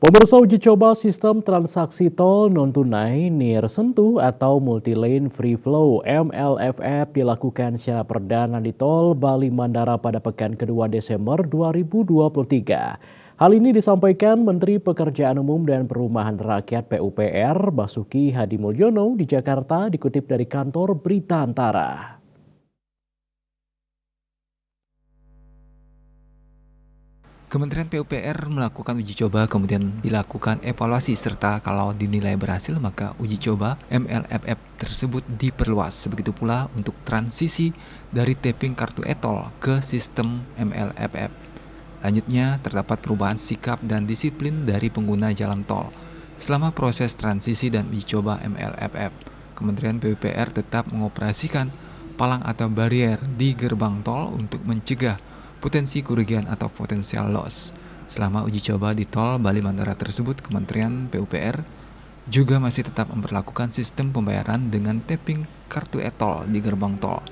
Pemirsa, uji coba sistem transaksi tol non-tunai Near Sentuh atau Multi-Lane Free Flow (MLFF) dilakukan secara perdana di tol Bali Mandara pada pekan kedua Desember 2023. Hal ini disampaikan Menteri Pekerjaan Umum dan Perumahan Rakyat PUPR Basuki Hadimulyono di Jakarta, dikutip dari kantor Berita Antara. Kementerian PUPR melakukan uji coba, kemudian dilakukan evaluasi, serta kalau dinilai berhasil maka uji coba MLFF tersebut diperluas. Begitu pula untuk transisi dari tapping kartu e-tol ke sistem MLFF. Lanjutnya, terdapat perubahan sikap dan disiplin dari pengguna jalan tol. Selama proses transisi dan uji coba MLFF, Kementerian PUPR tetap mengoperasikan palang atau barier di gerbang tol untuk mencegah potensi kerugian atau potensial loss. Selama uji coba di tol Bali Mandara tersebut, Kementerian PUPR juga masih tetap memperlakukan sistem pembayaran dengan tapping kartu e-tol di gerbang tol.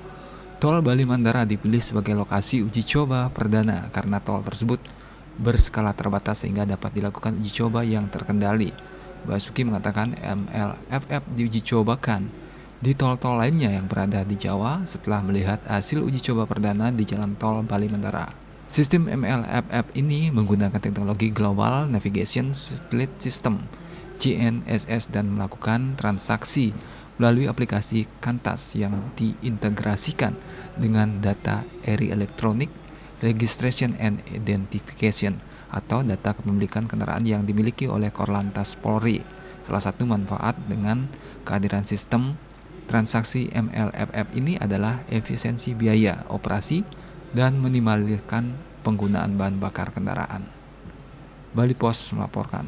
Tol Bali Mandara dipilih sebagai lokasi uji coba perdana karena tol tersebut berskala terbatas sehingga dapat dilakukan uji coba yang terkendali. Basuki mengatakan MLFF diuji cobakan di tol-tol lainnya yang berada di Jawa setelah melihat hasil uji coba perdana di jalan tol Bali Mandara. Sistem MLFF ini menggunakan teknologi Global Navigation Satellite System (GNSS) dan melakukan transaksi melalui aplikasi Kantas yang diintegrasikan dengan data Eri Electronic Registration and Identification atau data kepemilikan kendaraan yang dimiliki oleh Korlantas Polri. Salah satu manfaat dengan kehadiran sistem transaksi MLFF ini adalah efisiensi biaya operasi dan minimaliskan penggunaan bahan bakar kendaraan. Bali Pos melaporkan.